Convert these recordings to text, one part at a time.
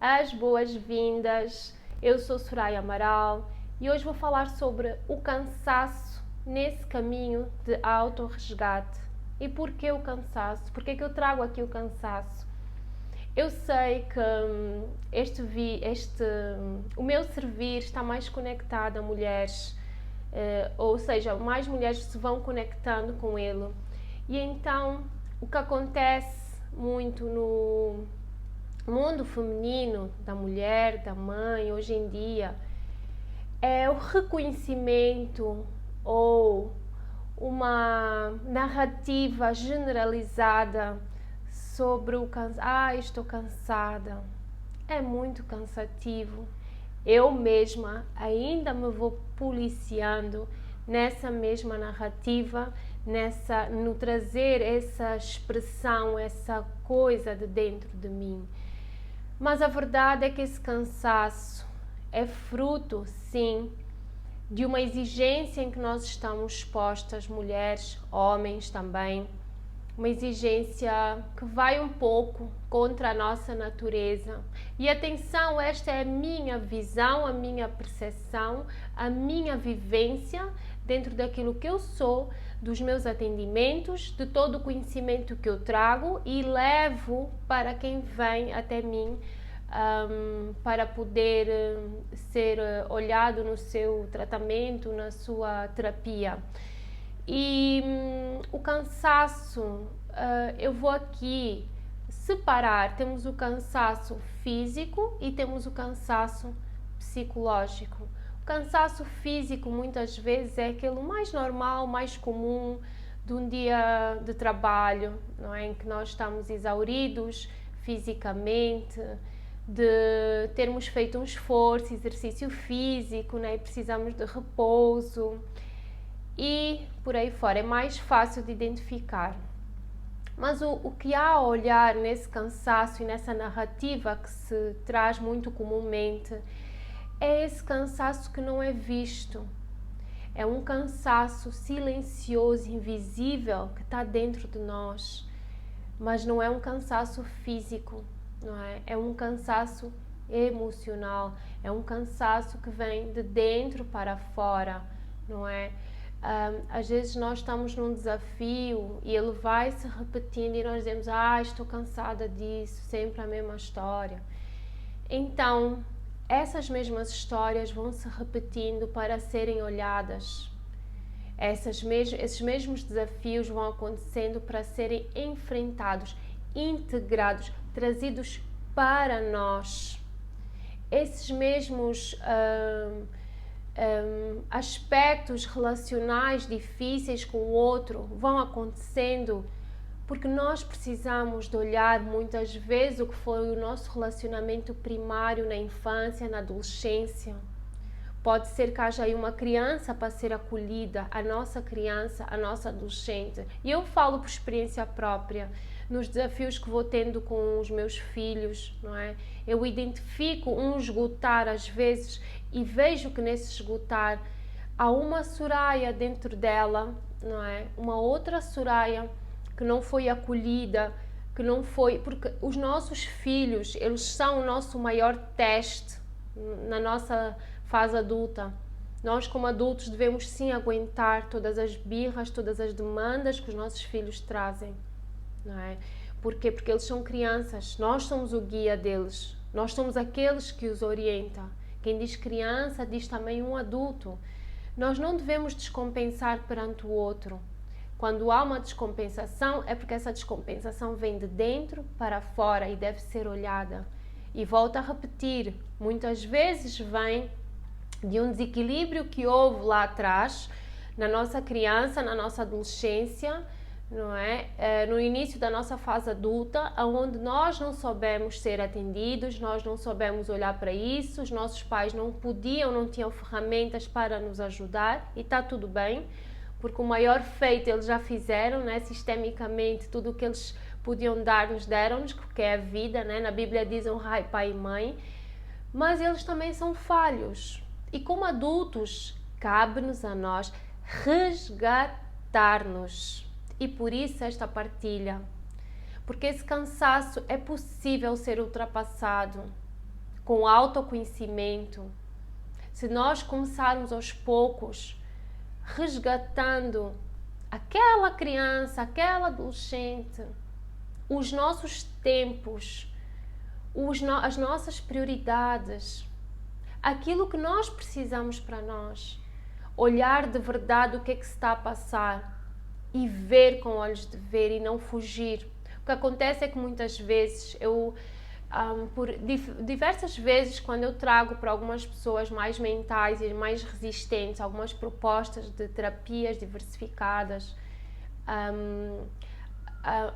as boas-vindas. Eu sou Soraya Amaral e hoje vou falar sobre o cansaço nesse caminho de autorresgate. E porquê o cansaço? Porquê é que eu trago aqui o cansaço? Eu sei que o meu servir está mais conectado a mulheres, ou seja, mais mulheres se vão conectando com ele. E então, o que acontece muito no mundo feminino, da mulher, da mãe, hoje em dia, é o reconhecimento ou uma narrativa generalizada sobre o cansaço. Estou cansada. É muito cansativo. Eu mesma ainda me vou policiando nessa mesma narrativa, no trazer essa expressão, essa coisa de dentro de mim. Mas a verdade é que esse cansaço é fruto, sim, de uma exigência em que nós estamos expostas, mulheres, homens também, uma exigência que vai um pouco contra a nossa natureza. E atenção, esta é a minha visão, a minha percepção, a minha vivência dentro daquilo que eu sou, dos meus atendimentos, de todo o conhecimento que eu trago e levo para quem vem até mim para poder ser olhado no seu tratamento, na sua terapia. E o cansaço, eu vou aqui separar, temos o cansaço físico e temos o cansaço psicológico. O cansaço físico muitas vezes é aquele mais normal, mais comum de um dia de trabalho, não é? Em que nós estamos exauridos fisicamente, de termos feito um esforço, exercício físico, né? E precisamos de repouso e por aí fora, é mais fácil de identificar. Mas o que há a olhar nesse cansaço e nessa narrativa que se traz muito comumente é esse cansaço que não é visto. É um cansaço silencioso, invisível, que está dentro de nós, mas não é um cansaço físico, não é? É um cansaço emocional, é um cansaço que vem de dentro para fora, não é? Às vezes nós estamos num desafio e ele vai se repetindo e nós dizemos, estou cansada disso, sempre a mesma história. Então, essas mesmas histórias vão se repetindo para serem olhadas. Esses mesmos desafios vão acontecendo para serem enfrentados, integrados, trazidos para nós. Esses mesmos aspectos relacionais difíceis com o outro vão acontecendo porque nós precisamos de olhar muitas vezes o que foi o nosso relacionamento primário na infância, na adolescência. Pode ser que haja aí uma criança para ser acolhida, a nossa criança, a nossa adolescente. E eu falo por experiência própria, nos desafios que vou tendo com os meus filhos, não é? Eu identifico um esgotar às vezes e vejo que nesse esgotar há uma Soraya dentro dela, não é? Uma outra Soraya que não foi acolhida, que não foi... Porque os nossos filhos, eles são o nosso maior teste na nossa fase adulta. Nós, como adultos, devemos sim aguentar todas as birras, todas as demandas que os nossos filhos trazem, não é? Porquê? Porque eles são crianças, nós somos o guia deles, nós somos aqueles que os orientam. Quem diz criança, diz também um adulto. Nós não devemos descompensar perante o outro. Quando há uma descompensação, é porque essa descompensação vem de dentro para fora e deve ser olhada. E volto a repetir, muitas vezes vem de um desequilíbrio que houve lá atrás, na nossa criança, na nossa adolescência, não é? No início da nossa fase adulta, onde nós não soubemos ser atendidos, nós não soubemos olhar para isso, os nossos pais não podiam, não tinham ferramentas para nos ajudar, e está tudo bem, porque o maior feito eles já fizeram, né? Sistemicamente, tudo o que eles podiam dar-nos, deram-nos, porque é a vida, né? Na Bíblia diz honrai pai e mãe, mas eles também são falhos. E como adultos, cabe-nos a nós resgatar-nos. E por isso esta partilha. Porque esse cansaço é possível ser ultrapassado. com autoconhecimento, se nós começarmos aos poucos, resgatando aquela criança, aquela adolescente, os nossos tempos, as nossas prioridades, aquilo que nós precisamos para nós, olhar de verdade o que é que se está a passar e ver com olhos de ver e não fugir. O que acontece é que muitas vezes por diversas vezes, quando eu trago para algumas pessoas mais mentais e mais resistentes algumas propostas de terapias diversificadas,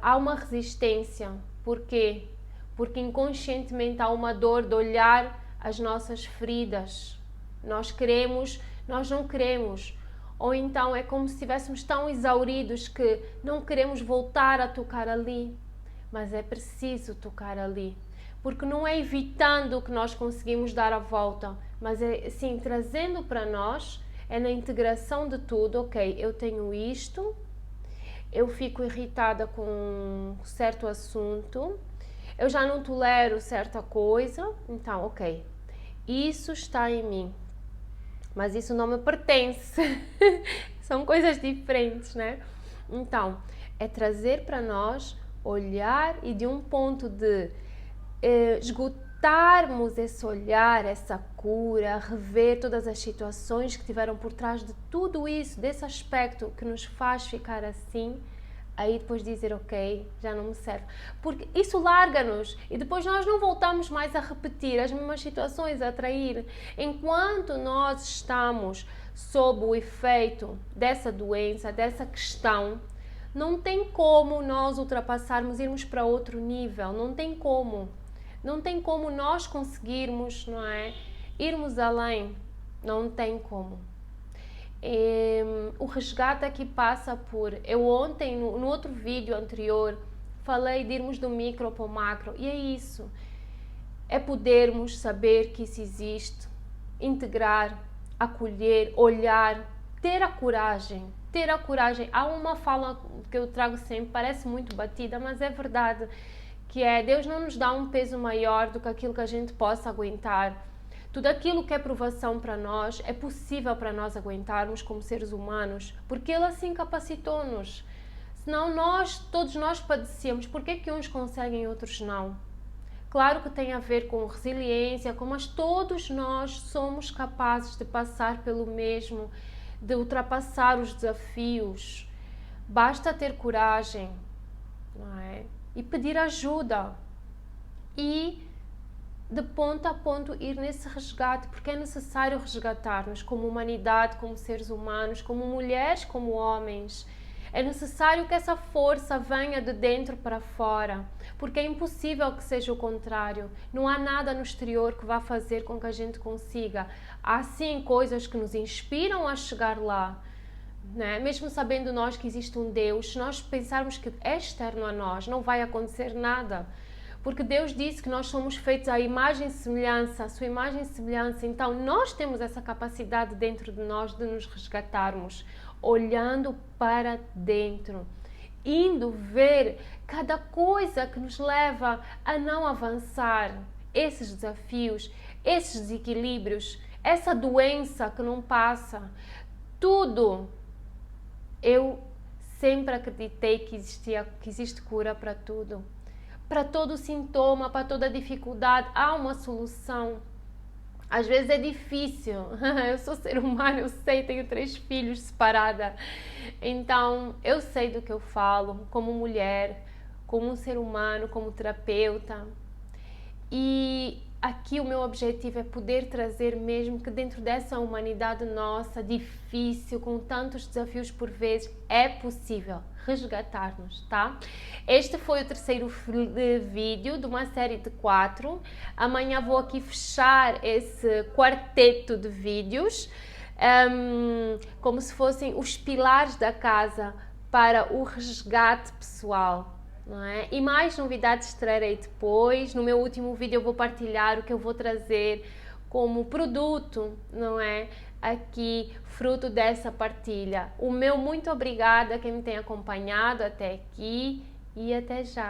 há uma resistência. Por quê? Porque inconscientemente há uma dor de olhar as nossas feridas. Nós não queremos. Ou então é como se estivéssemos tão exauridos que não queremos voltar a tocar ali. Mas é preciso tocar ali. Porque não é evitando que nós conseguimos dar a volta, mas é sim trazendo para nós, é na integração de tudo. Ok, eu tenho isto, eu fico irritada com um certo assunto, eu já não tolero certa coisa, então ok, isso está em mim, mas isso não me pertence. São coisas diferentes, né? Então, é trazer para nós, olhar e de um ponto de esgotarmos esse olhar, essa cura, rever todas as situações que tiveram por trás de tudo isso, desse aspecto que nos faz ficar assim, aí depois dizer ok, já não me serve, porque isso larga-nos e depois nós não voltamos mais a repetir as mesmas situações, a atrair. Enquanto nós estamos sob o efeito dessa doença, dessa questão, não tem como nós ultrapassarmos, irmos para outro nível, não tem como nós conseguirmos, não é? Irmos além, não tem como. O resgate aqui passa por... Eu ontem, no outro vídeo anterior, falei de irmos do micro para o macro, e é isso. É podermos saber que isso existe, integrar, acolher, olhar, ter a coragem. Há uma fala que eu trago sempre, parece muito batida, mas é verdade, que é: Deus não nos dá um peso maior do que aquilo que a gente possa aguentar. Tudo aquilo que é provação para nós é possível para nós aguentarmos como seres humanos, porque Ele assim capacitou-nos. Senão todos nós padecemos. Por que que uns conseguem e outros não? Claro que tem a ver com resiliência, mas todos nós somos capazes de passar pelo mesmo, de ultrapassar os desafios. Basta ter coragem, não é? E pedir ajuda e de ponto a ponto ir nesse resgate, porque é necessário resgatar-nos como humanidade, como seres humanos, como mulheres, como homens. É necessário que essa força venha de dentro para fora, porque é impossível que seja o contrário. Não há nada no exterior que vá fazer com que a gente consiga. Há sim coisas que nos inspiram a chegar lá, né? Mesmo sabendo nós que existe um Deus, se nós pensarmos que é externo a nós, não vai acontecer nada. Porque Deus disse que nós somos feitos à imagem e semelhança, à sua imagem e semelhança. Então nós temos essa capacidade dentro de nós de nos resgatarmos, olhando para dentro, indo ver cada coisa que nos leva a não avançar, esses desafios, esses desequilíbrios, essa doença que não passa, tudo. Eu sempre acreditei que existe cura para tudo. Para todo sintoma, para toda dificuldade, há uma solução. Às vezes é difícil. Eu sou ser humano, eu sei, tenho 3 filhos separada. Então, eu sei do que eu falo, como mulher, como um ser humano, como terapeuta. E aqui o meu objetivo é poder trazer mesmo que dentro dessa humanidade nossa, difícil, com tantos desafios por vezes, é possível resgatar-nos, tá? Este foi o terceiro vídeo de uma série de 4. Amanhã vou aqui fechar esse quarteto de vídeos, como se fossem os pilares da casa para o resgate pessoal. Não é? E mais novidades trarei depois. No meu último vídeo eu vou partilhar o que eu vou trazer como produto, não é? Aqui, fruto dessa partilha. O meu muito obrigada a quem me tem acompanhado até aqui e até já.